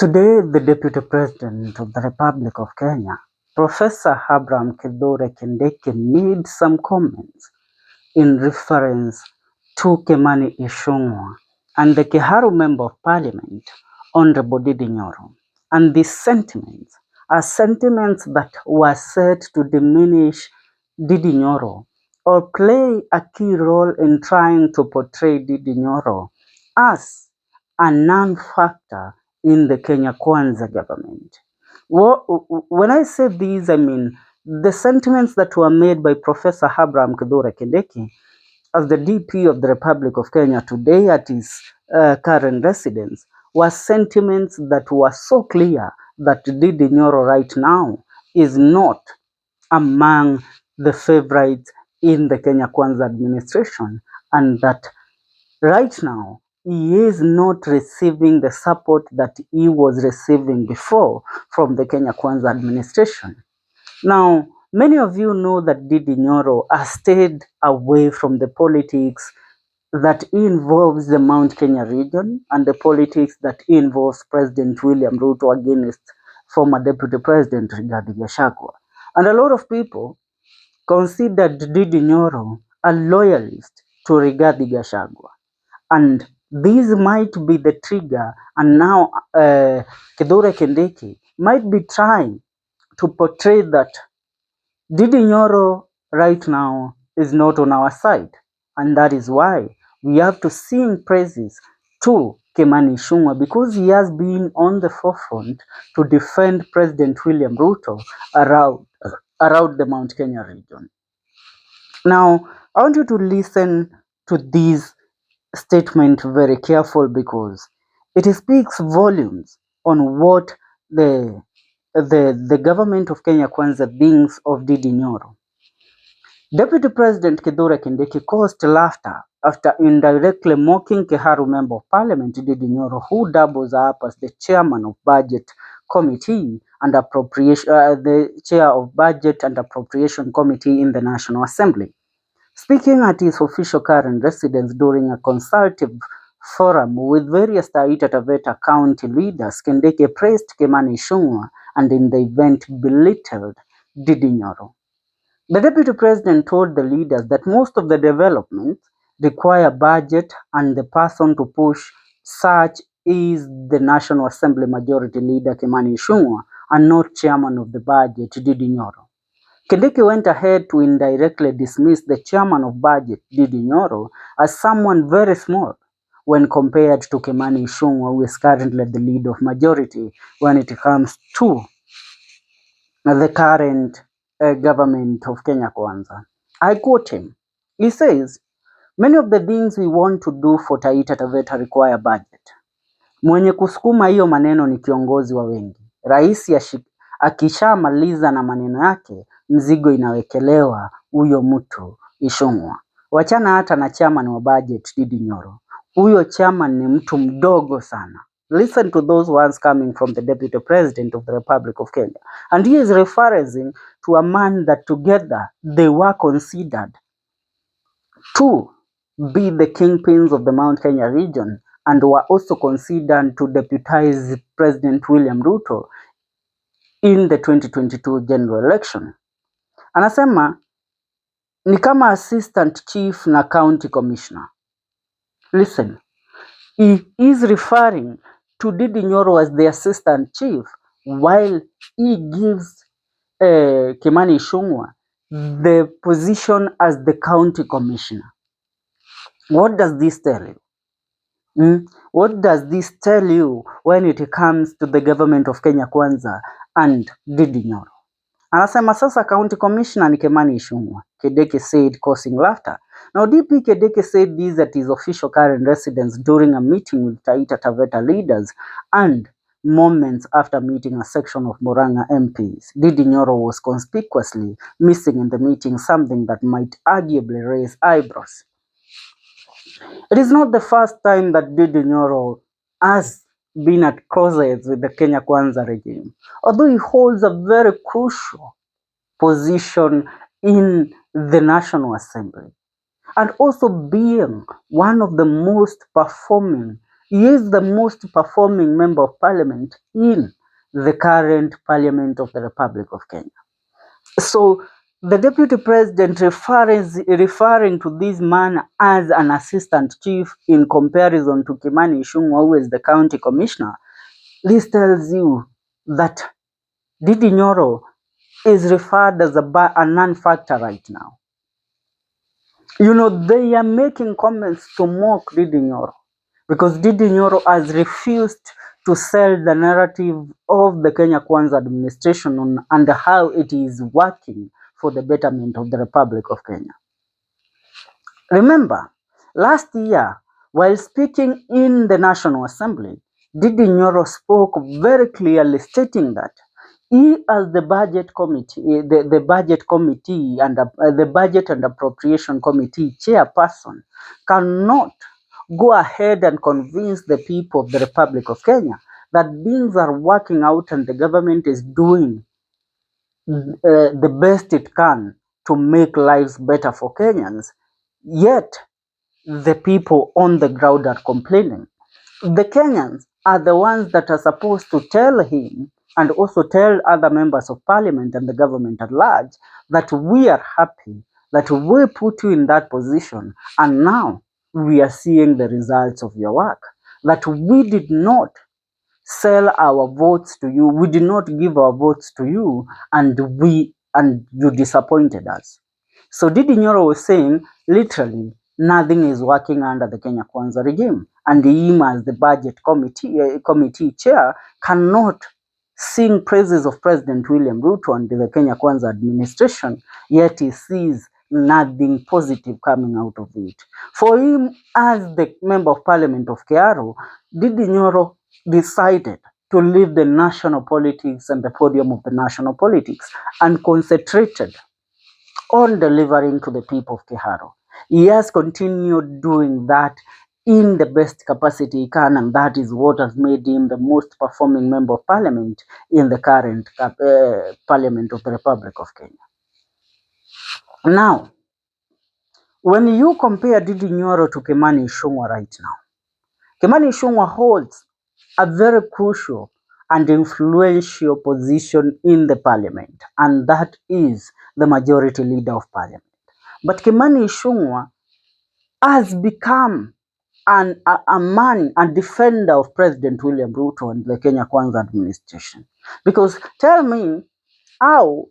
Today, the Deputy President of the Republic of Kenya, Professor Abraham Kindiki, made some comments in reference to Kimani Ichungwah and the KIHARU Member of Parliament, Honorable Ndidi Nyoro. And these sentiments are sentiments that were said to diminish Ndidi Nyoro or play a key role in trying to portray Ndidi Nyoro as a non-factor in the Kenya Kwanza government. When I say these, I mean the sentiments that were made by Professor Abraham Kindiki as the DP of the Republic of Kenya today at his current residence were sentiments that were so clear that Ndidi Nyoro right now is not among the favorites in the Kenya Kwanza administration, and that right now he is not receiving the support that he was receiving before from the Kenya Kwanza administration. Now, many of you know that Ndidi Nyoro has stayed away from the politics that involves the Mount Kenya region and the politics that involves President William Ruto against former Deputy President Rigathi Gachagua. And a lot of people considered Ndidi Nyoro a loyalist to Rigathi Gachagua. And this might be the trigger, and now Kindiki might be trying to portray that Ndidi Nyoro right now is not on our side, and that is why we have to sing praises to Kimani Ichungwah, because he has been on the forefront to defend President William Ruto around the Mount Kenya region. Now, I want you to listen to this statement very careful, because it speaks volumes on what the government of Kenya Kwanza thinks of Ndidi Nyoro. Deputy President Kindiki caused laughter after indirectly mocking KIHARU Member of Parliament Ndidi Nyoro, who doubles up as the chairman of Budget Committee and Appropriation, the chair of Budget and Appropriation Committee in the National Assembly. Speaking at his official current residence during a consultative forum with various Taita Taveta county leaders, Kindiki praised Kimani Ichungwah and in the event belittled Ndidi Nyoro. The Deputy President told the leaders that most of the developments require budget, and the person to push such is the National Assembly Majority Leader Kimani Ichungwah, and not Chairman of the Budget Ndidi Nyoro. Kindiki went ahead to indirectly dismiss the Chairman of Budget Ndidi Nyoro as someone very small when compared to Kimani Ichungwah, who is currently the leader of majority when it comes to the current government of Kenya Kwanza. I quote him. He says, "Many of the things we want to do for Taita Taveta require budget." Mwenye kusukuma hiyo maneno ni kiongozi wa wengi. Rais akishamaliza na maneno yake, mzigo inawekelewa huyo mtu Ichungwah. Wachana hata na chairman wa budget Ndidi Nyoro. Huyo chairman ni mtu mdogo sana. Listen to those words coming from the Deputy President of the Republic of Kenya. And he is referring to a man that together they were considered to be the kingpins of the Mount Kenya region, and were also considered to deputize President William Ruto in the 2022 general election. Anasema ni kama assistant chief na county commissioner. Listen, he is referring to Ndidi Nyoro as the assistant chief, while he gives Kimani Ichungwah the position as the county commissioner. What does this tell you? What does this tell you when it comes to the government of Kenya Kwanza and Ndidi Nyoro? Anasema sasa county commissioner ni Kimani Ichungwah, Kindiki said, causing laughter. Now DP Kindiki said this at his official current residence during a meeting with Taita Taveta leaders, and moments after meeting a section of Murang'a MPs. Ndidi Nyoro was conspicuously missing in the meeting, something that might arguably raise eyebrows. It is not the first time that Ndidi Nyoro has been at crossroads with the Kenya Kwanza regime, although he holds a very crucial position in the National Assembly, and also being one of the most performing He is the most performing member of parliament in the current parliament of the Republic of Kenya. So the deputy president referring to this man as an assistant chief in comparison to Kimani Ichungwah, who is the county commissioner, this tells you that Ndidi Nyoro is referred as a non-factor right now. You know, they are making comments to mock Ndidi Nyoro because Ndidi Nyoro has refused to sell the narrative of the Kenya Kwanza administration and how it is working for the betterment of the Republic of Kenya. Remember, last year, while speaking in the National Assembly, Ndidi Nyoro spoke very clearly stating that he, as the budget committee, the budget committee and the budget and appropriation committee chairperson, cannot go ahead and convince the people of the Republic of Kenya that things are working out and the government is doing the best it can to make lives better for Kenyans, yet the people on the ground are complaining. The Kenyans are the ones that are supposed to tell him and also tell other members of parliament and the government at large that we are happy that we put you in that position and now we are seeing the results of your work. That we did not sell our votes to you, we did not give our votes to you, and you disappointed us. So Ndidi Nyoro was saying, literally, nothing is working under the Kenya Kwanza regime, and him as the budget committee chair cannot sing praises of President William Ruto and the Kenya Kwanza administration, yet he sees nothing positive coming out of it. For him, as the member of parliament of KIHARU, Ndidi Nyoro decided to leave the national politics and the podium of the national politics and concentrated on delivering to the people of KIHARU. He has continued doing that in the best capacity he can, and that is what has made him the most performing member of parliament in the current parliament of the Republic of Kenya. Now, when you compare Ndidi Nyoro to Kimani Ichungwah right now, Kimani Ichungwah holds a very crucial and influential position in the parliament, and that is the majority leader of parliament. But Kimani Ichungwah has become a man and defender of President William Ruto and the Kenya Kwanza administration. Because tell me how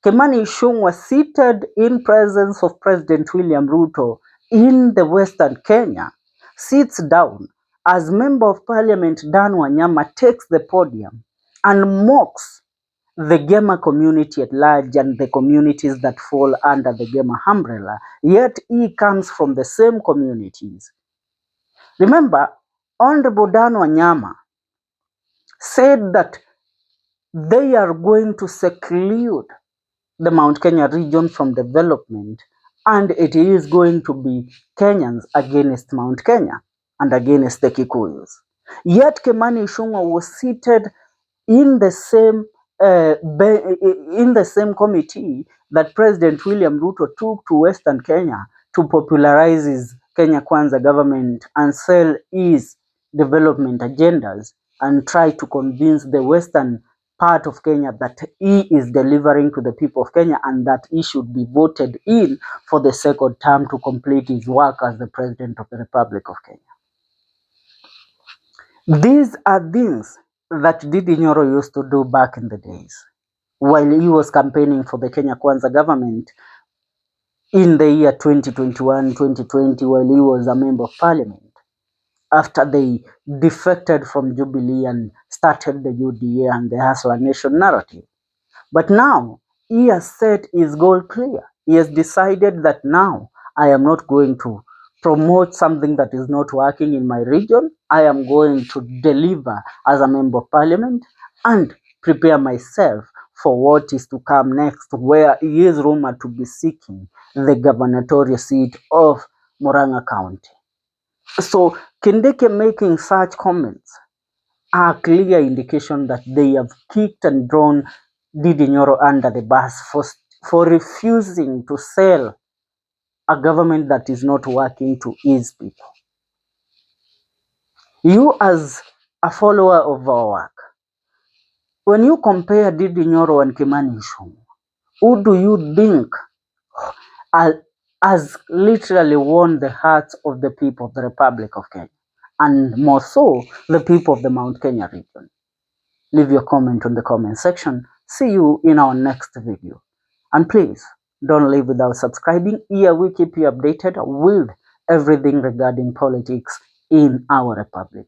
Kimani Ichungwah, seated in presence of President William Ruto in the Western Kenya, sits down as Member of Parliament Dan Wanyama takes the podium and mocks the gamer community at large and the communities that fall under the gamer umbrella, yet he comes from the same communities. Remember, Honorable Dan Wanyama said that they are going to seclude the Mount Kenya region from development, and it is going to be Kenyans against Mount Kenya and against the Kikuyus. Yet Kimani Ichungwah was seated in the same committee that President William Ruto took to Western Kenya to popularize his Kenya Kwanza government and sell his development agendas and try to convince the Western part of Kenya that he is delivering to the people of Kenya and that he should be voted in for the second term to complete his work as the President of the Republic of Kenya. These are things that Ndidi Nyoro used to do back in the days while he was campaigning for the Kenya Kwanza government in the year 2021-2020 while he was a member of parliament after they defected from Jubilee and started the UDA and the Hustler Nation narrative. But now he has set his goal clear. He has decided that now I am not going to promote something that is not working in my region. I am going to deliver as a member of parliament and prepare myself for what is to come next, where he is rumored to be seeking the gubernatorial seat of Murang'a County. So Kindiki making such comments are a clear indication that they have kicked and drawn Ndidi Nyoro under the bus for refusing to sell a government that is not working to his people. You as a follower of our work, when you compare Ndidi Nyoro and Kimani Ichungwah, who do you think has literally won the hearts of the people of the Republic of Kenya, and more so, the people of the Mount Kenya region? Leave your comment on the comment section. See you in our next video. And please, don't leave without subscribing. Here we keep you updated with everything regarding politics in our republic.